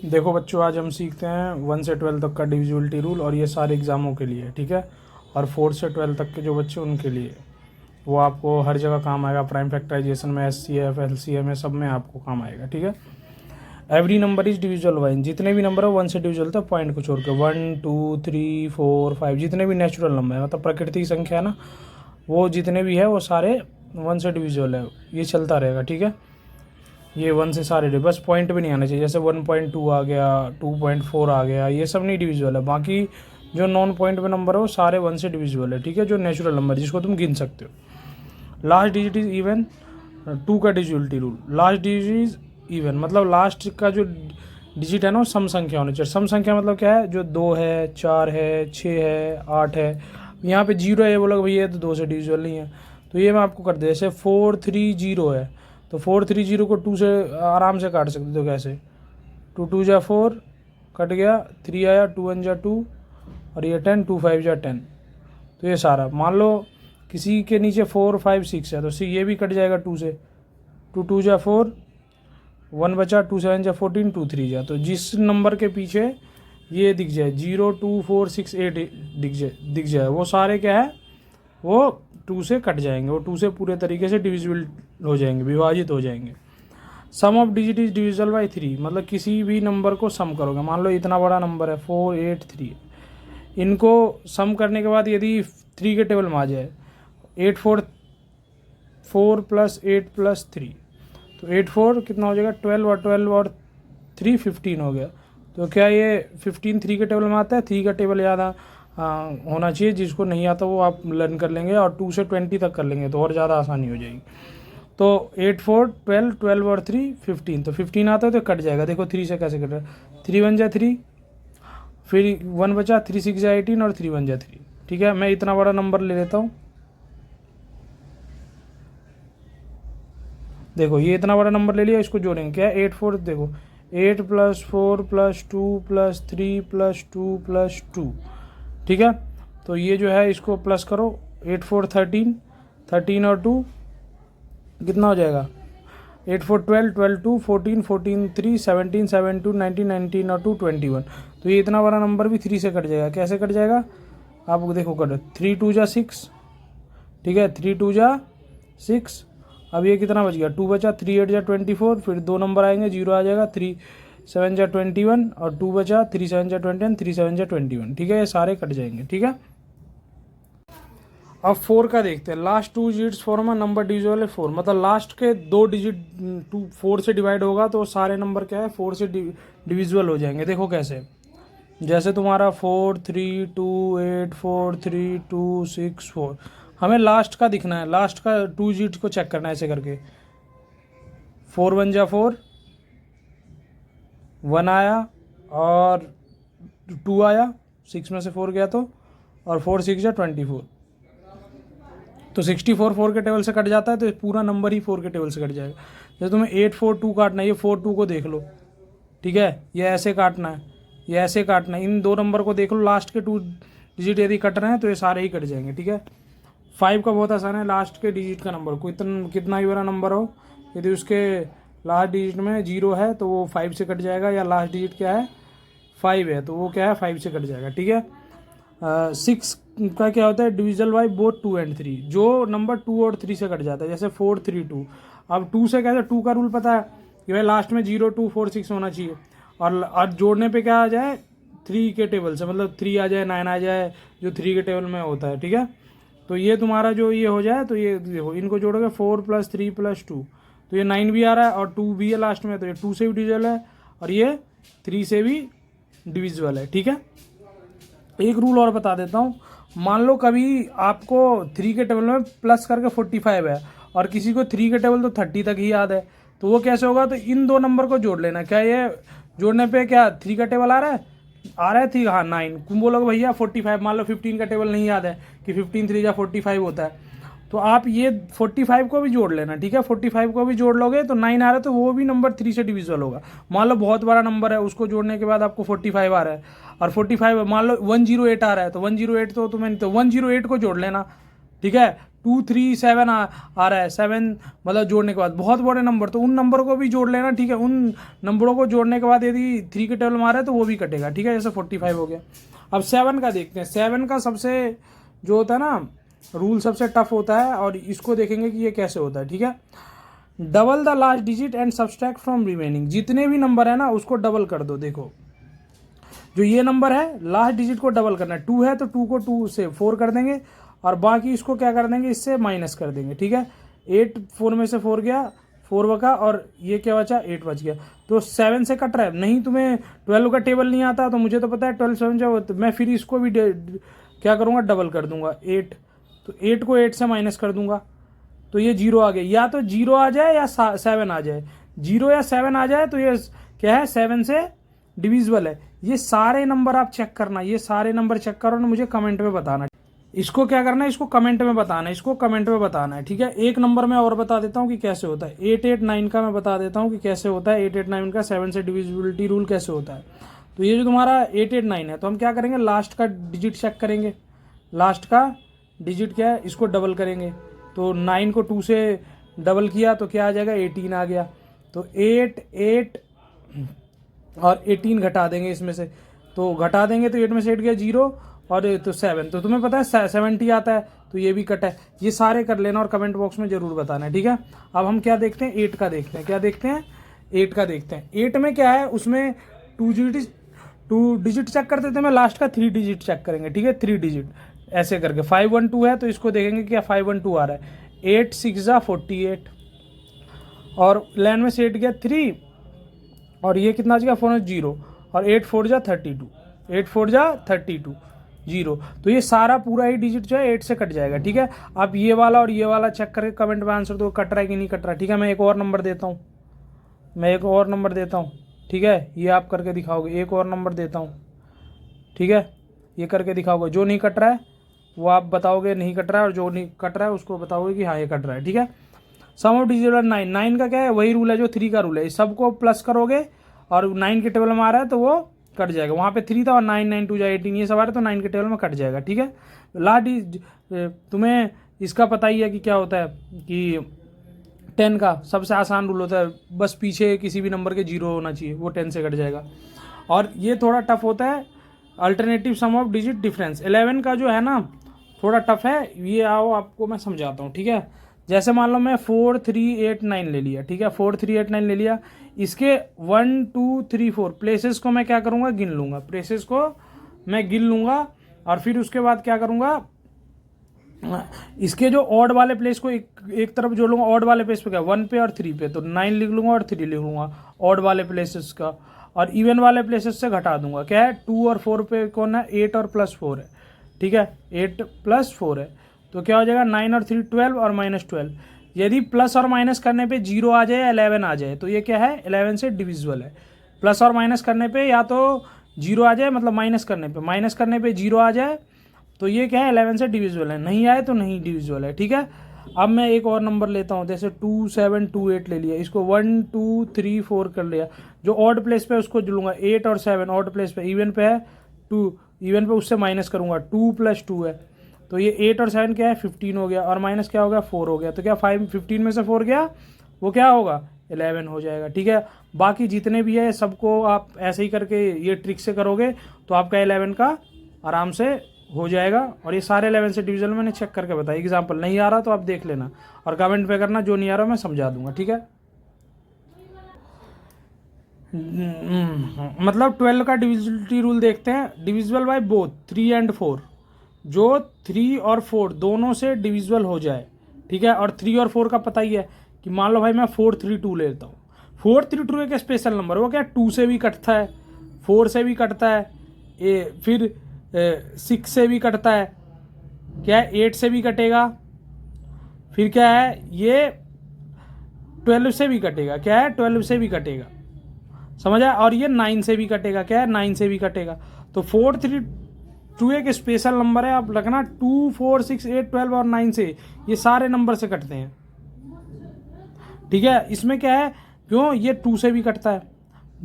देखो बच्चों, आज हम सीखते हैं 1 से 12 तक का डिविजिबिलिटी रूल, और ये सारे एग्ज़ामों के लिए, ठीक है। और 4 से 12 तक के जो बच्चे उनके लिए, वो आपको हर जगह काम आएगा। प्राइम फैक्टराइजेशन में, SCF LCM में, सब में आपको काम आएगा, ठीक है। Every number is divisible bye, जितने भी नंबर है 1 से डिविजिबल था, पॉइंट को छोड़ के। 1 2 3 4 5 जितने भी नेचुरल नंबर है, मतलब प्रकृति की संख्या है ना, वो जितने भी है वो सारे 1 से डिविजिबल है। ये चलता रहेगा, ठीक है। ये 1 से सारे बस पॉइंट भी नहीं आना चाहिए, जैसे 1.2 आ गया, 2.4 आ गया, ये सब नहीं डिविजिबल है। बाकी जो नॉन पॉइंट में नंबर है वो सारे 1 से डिविजिबल है, ठीक है। जो नेचुरल नंबर जिसको तुम गिन सकते हो। लास्ट डिजिट इज इवन, 2 का divisibility rule. Last digit is even, मतलब लास्ट का जो डिजिट है ना, सम संख्या होनी चाहिए। सम संख्या मतलब क्या है, जो 2 है, 4 है, 6 है, 8 है। यहाँ पे 0 है, ये बोला भैया तो 2 से डिविजिबल नहीं है, तो ये मैं आपको कर दे। जैसे 430 है, तो 430 को 2 से आराम से काट सकते हो। कैसे, 2 2 जा 4 कट गया, 3 आया, 2 1 जा 2, और ये 10, 2 5 जा 10। तो ये सारा मान लो किसी के नीचे 4 5 6 है, तो ये भी कट जाएगा 2 से। 2 2 जा 4, 1 बचा, 2 7 जा 14, 2 3 जा। तो जिस नंबर के पीछे ये दिख जाए 0 2 4 6 8 दिख जाए, वो सारे क्या है, वो 2 से कट जाएंगे, वो 2 से पूरे तरीके से डिविजिबल हो जाएंगे, विभाजित हो जाएंगे। Sum of digit is divisible by 3, मतलब किसी भी नंबर को सम करोगे। मान लो इतना बड़ा नंबर है 4 8 3, इनको सम करने के बाद यदि 3 के टेबल में आ जाए, 8 4 4 प्लस 8 प्लस 3, तो 8 4 कितना हो जाएगा, 12, और 12 और 3 15 हो गया। तो क्या ये 15 3 के टेबल में आता है? 3 का टेबल याद होना चाहिए, जिसको नहीं आता वो आप लर्न कर लेंगे, और 2 से 20 तक कर लेंगे तो और ज़्यादा आसानी हो जाएगी। तो 8 4 12, 12 और 3 15, तो 15 आता है तो कट जाएगा। देखो 3 से कैसे कट रहा है, 3 1 जा 3, फिर 1 बचा, 3 6 जा 18, और 3 1 जा 3, ठीक है। मैं इतना बड़ा नंबर ले लेता हूँ, देखो ये इतना बड़ा नंबर ले लिया, इसको जोड़ेंगे क्या, 8 4, देखो 8 + 4 + 2 + 3 + 2 + 2, ठीक है। तो ये जो है इसको प्लस करो, 8 4 13, 13 और 2 कितना हो जाएगा, 8 4 12, 12 2 14, 14 3 17, 7 2 19, 19 और 2 21। तो ये इतना बड़ा नंबर भी 3 से कट जाएगा। कैसे कट जाएगा, आप देखो कट, 3 2 जा 6, ठीक है, 3 2 जा 6। अब ये कितना बच गया, 2 बचा, 3 8 जा 24, फिर 2 नंबर आएंगे, 0 आ जाएगा, 3 7 जा 21, और 2 बचा, 3 7 जा 20, 3 7 जा 21, ठीक है। ये सारे कट जाएंगे, ठीक है। अब 4 का देखते हैं। Last 2 digits form a number divisible है 4, मतलब लास्ट के 2 डिजिट 4 से डिवाइड होगा तो सारे नंबर क्या है, 4 से डिविजिबल हो जाएंगे। देखो कैसे, जैसे तुम्हारा 4 3 2 8 4 3 2 6 4, हमें लास्ट का दिखना है, लास्ट का 2 डिजिट को चेक करना है ऐसे करके। 4 1 जा 4, 1 आया, और 2 आया, 6 में से 4 गया तो, और 4 6 जा 24, तो 64 4 के टेबल से कट जाता है, तो पूरा नंबर ही 4 के टेबल से कट जाएगा। जैसे तुम्हें 8 4 2 काटना है, ये 4 2 को देख लो, ठीक है, ये ऐसे काटना है, ये ऐसे काटना है, इन 2 नंबर को देख लो, लास्ट के 2 डिजिट यदि कट रहे हैं तो ये सारे ही कट जाएंगे, ठीक है। 5 का बहुत आसान है, लास्ट के डिजिट का नंबर को कितना ही बड़ा नंबर हो, यदि उसके लास्ट डिजिट में 0 है तो वो 5 से कट जाएगा, या लास्ट डिजिट क्या है 5 है तो वो क्या है 5 से कट जाएगा, ठीक है। 6 का क्या होता है, डिविजल बाय बोथ 2 और 3, जो नंबर 2 और 3 से कट जाता है, जैसे 4 3 2। अब 2 से कैसे, 2 का रूल पता है कि भाई लास्ट में 0 2 4 6 होना चाहिए, और जोड़ने पे क्या आ जाए 3 के टेबल से, मतलब 3 आ जाए, 9 आ जाए, जो 3 के टेबल में होता है, ठीक है। तो ये तुम्हारा जो ये हो जाए, तो ये देखो इनको जोड़ोगे 4 + 3 + 2, तो ये 9 भी आ रहा है, और 2 भी है लास्ट में, तो ये 2 से भी डिविजिबल है, और ये 3 से भी डिविजिबल है, ठीक है। एक रूल और बता देता हूँ, मान लो कभी आपको 3 के टेबल में प्लस करके 45 है, और किसी को 3 के टेबल तो 30 तक ही याद है, तो वो कैसे होगा, तो इन 2 नंबर को जोड़ लेना। क्या ये जोड़ने पे क्या 3 का टेबल आ रहा है 3, हाँ 9, तुम बोलोगे भैया 45, मान लो 15 का टेबल नहीं याद है कि 15 3 जा 45 होता है, तो आप ये 45 को भी जोड़ लेना, ठीक है। 45 को भी जोड़ लोगे तो 9 आ रहा है, तो वो भी नंबर 3 से डिविजिबल होगा। मान लो बहुत बड़ा नंबर है, उसको जोड़ने के बाद आपको 45 आ रहा है, और 45 मान लो 108 आ रहा है, तो 108 तो तुम्हें, तो 108 को जोड़ लेना, ठीक है। 237 आ रहा है, 7 मतलब जोड़ने के बाद बहुत बड़े नंबर, तो उन नंबरों को भी जोड़ लेना, ठीक है। उन नंबरों को जोड़ने के बाद यदि 3 के टेबल में आ रहा है तो वो भी कटेगा, ठीक है। जैसे 45 हो गया। अब 7 का देखते हैं। 7 का सबसे जो होता है ना रूल सबसे टफ होता है, और इसको देखेंगे कि ये कैसे होता है, ठीक है। Double the last digit and subtract from remaining. जितने भी नंबर है ना उसको डबल कर दो। देखो जो ये नंबर है लास्ट डिजिट को डबल करना है। 2 है तो 2 को 2 से 4 कर देंगे, और बाकी इसको क्या कर देंगे, इससे माइनस कर देंगे, ठीक है। 8 4 में से 4 गया, 4 बका, और ये क्या बचा, 8 बच गया। तो 7 से कट रहा है। नहीं तुम्हें 12 का टेबल नहीं आता, तो मुझे तो पता है 12 7 जो, तो मैं फिर इसको भी क्या करूँगा, डबल कर दूंगा 8। तो 8 को 8 से माइनस कर दूंगा, तो ये 0 आ गया। या तो 0 आ जाए या 7 आ जाए। 0 या 7 आ जाए तो ये क्या है, 7 से डिविजिबल है। ये सारे नंबर आप चेक करना, ये सारे नंबर चेक करो ना, मुझे कमेंट में बताना। इसको क्या करना है, इसको कमेंट में बताना है, इसको कमेंट में बताना है, ठीक है। एक नंबर मैं और बता देता हूँ कि कैसे होता है। 889 का मैं बता देता हूँ कि कैसे होता है। 889 का 7 से डिविजिबिलिटी रूल कैसे होता है। तो ये जो तुम्हारा 889 है, तो हम क्या करेंगे, लास्ट का डिजिट चेक करेंगे। लास्ट का डिजिट क्या है, इसको डबल करेंगे। तो 9 को 2 से डबल किया तो क्या आ जाएगा, 18 आ गया। तो 8 और 18 घटा देंगे इसमें से, तो घटा देंगे तो 8 में से 8 गया 0, और तो 7, तो तुम्हें पता है 70 आता है, तो ये भी कट है। ये सारे कर लेना और कमेंट बॉक्स में जरूर बताना है, ठीक है। अब हम क्या देखते हैं, 8 का देखते हैं। क्या देखते हैं, 8 का देखते हैं। 8 में क्या है, उसमें 2 डिजिट चेक करते थे, मैं लास्ट का 3 डिजिट चेक करेंगे, ठीक है। 3 डिजिट ऐसे करके 512 है, तो इसको देखेंगे क्या 512 आ रहा है। 8 6 48, और लैंड में से 8 गया 3, और ये कितना गया 4 0, और 8 4 जा 32, 8 4 जा 32 0। तो ये सारा पूरा ही डिजिट जो है 8 से कट जाएगा, ठीक है। आप ये वाला और ये वाला चेक करके कमेंट में आंसर दो, कट रहा है कि नहीं कट रहा है, ठीक है। मैं एक और नंबर देता हूँ, ठीक है। ये आप करके दिखाओगे। एक और नंबर देता हूँ, ठीक है। ये करके दिखाओगे। जो नहीं कट रहा है वो आप बताओगे नहीं कट रहा है, और जो नहीं कट रहा है उसको बताओगे कि हाँ ये कट रहा है, ठीक है। सम ऑफ डिजिट 9, 9 का क्या है, वही रूल है जो 3 का रूल है। इस सबको प्लस करोगे और 9 के टेबल में आ रहा है तो वो कट जाएगा। वहाँ पे 3 था और 9 9 2 18 ये सब आ रहा है, तो 9 के टेबल में कट जाएगा, ठीक है। लास्ट तुम्हें इसका पता ही है कि क्या होता है, कि 10 का सबसे आसान रूल होता है, बस पीछे किसी भी नंबर के 0 होना चाहिए, वो 10 से कट जाएगा। और ये थोड़ा टफ होता है, alternative some of digit difference. 11 का जो है ना थोड़ा टफ है, ये आओ आपको मैं समझाता हूँ, ठीक है। जैसे मान लो मैं 4 3 8 9 ले लिया, ठीक है। 4 3 8 9 ले लिया। इसके 1 2 3 4 प्लेसेस को मैं क्या करूँगा, गिन लूँगा। प्लेसेस को मैं गिन लूँगा, और फिर उसके बाद क्या करूँगा, इसके जो ऑड वाले प्लेस को एक तरफ जोड़ लूँगा। ऑड वाले प्लेस पे क्या, 1 पे और 3 पे, तो 9 लिख लूँगा और 3 लिख लूँगा ऑड वाले प्लेसेस का। और इवन वाले प्लेसेस से घटा दूंगा। क्या है, 2 और 4 पे कौन है, 8 और +4 है, ठीक है। 8 + 4 है, तो क्या हो जाएगा 9 और 3 12 और -12। यदि प्लस और माइनस करने पे 0 आ जाए या 11 आ जाए तो ये क्या है, 11 से डिविजिबल है। प्लस और माइनस करने पे या तो 0 आ जाए, मतलब माइनस करने पे 0 आ जाए तो ये क्या है, 11 से डिविजिबल है। नहीं आए तो नहीं डिविजिबल है, ठीक है। अब मैं एक और नंबर लेता हूँ, जैसे 2 7 2 8 ले लिया। इसको 1 2 3 4 कर लिया। जो ऑड प्लेस पे उसको जोड़ूंगा, 8 और 7 ऑड प्लेस पे, इवन पे है 2, इवन पे उससे माइनस करूंगा, 2 + 2 है, तो ये 8 और 7 क्या है 15 हो गया, और माइनस क्या हो गया 4 हो गया। तो क्या 15 में से 4 गया, वो क्या होगा 11 हो जाएगा, ठीक है। बाकी जितने भी है सबको आप ऐसे ही करके ये ट्रिक से करोगे तो आपका 11 का आराम से हो जाएगा। और ये सारे 11 से डिविजन मैंने चेक करके बताया। एग्जाम्पल नहीं आ रहा तो आप देख लेना और कमेंट पे करना, जो नहीं आ रहा मैं समझा दूंगा, ठीक है। मतलब 12 का डिविजिबिलिटी रूल देखते हैं। डिविजिबल बाय बोथ 3 और 4, जो 3 और 4 दोनों से डिविजिबल हो जाए, ठीक है। और 3 और 4 का पता ही है कि मान लो भाई मैं 432 लेता हूँ। 432 एक स्पेशल नंबर, वो क्या 2 से भी कटता है, 4 से भी कटता है, फिर 6 से भी कटता है, क्या है 8 से भी कटेगा, फिर क्या है ये 12 से भी कटेगा, क्या है 12 से भी कटेगा, समझ आया। और ये 9 से भी कटेगा, क्या है 9 से भी कटेगा। तो 432 एक स्पेशल नंबर है, आप रखना 2 4 6 8 12 और 9 से, ये सारे नंबर से कटते हैं, ठीक है। इसमें क्या है, क्यों ये 2 से भी कटता है,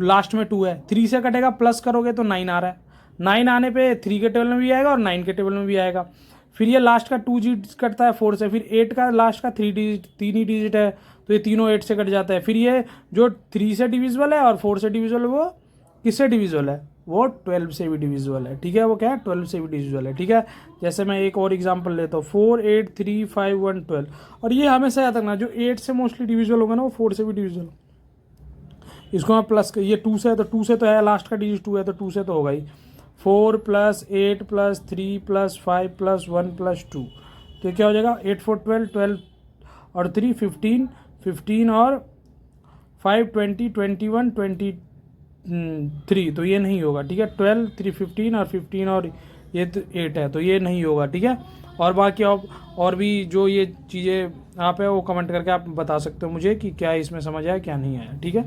लास्ट में 2 है, 3 से कटेगा, प्लस करोगे तो 9 आ रहा है, 9 आने पे 3 के टेबल में भी आएगा और 9 के टेबल में भी आएगा। फिर ये लास्ट का 2 डिजिट कटता है 4 से, फिर 8 का लास्ट का 3 ही डिजिट है तो ये तीनों 8 से कट जाता है। फिर ये जो 3 से डिविजिबल है और 4 से डिविजिबल है वो किससे डिविजिबल है, वो 12 से भी डिविजिबल है, ठीक है। वो क्या है, 12 से भी डिविजिबल है, ठीक है। जैसे मैं एक और एग्जांपल लेता हूँ, 4 8 3 5 1 12, और ये हमेशा याद रखना जो 8 से मोस्टली डिविजिबल होगा ना वो 4 से भी डिविजिबल। इसको मैं प्लस, ये 2 से है तो 2 से तो है, लास्ट का डिजिट 2 है तो 2 से तो होगा ही। 4 + 8 + 3 + 5 + 1 + 2, तो क्या हो जाएगा 8 4 12, 12 और 3 15, 15 और 5 20, 21 23, तो ये नहीं होगा, ठीक है। 12 3 15 और 15 और ये 8 है तो ये नहीं होगा, ठीक है। और बाकी आप और भी जो ये चीज़ें आप है वो कमेंट करके आप बता सकते हो मुझे कि क्या इसमें समझ आया क्या नहीं आया, ठीक है।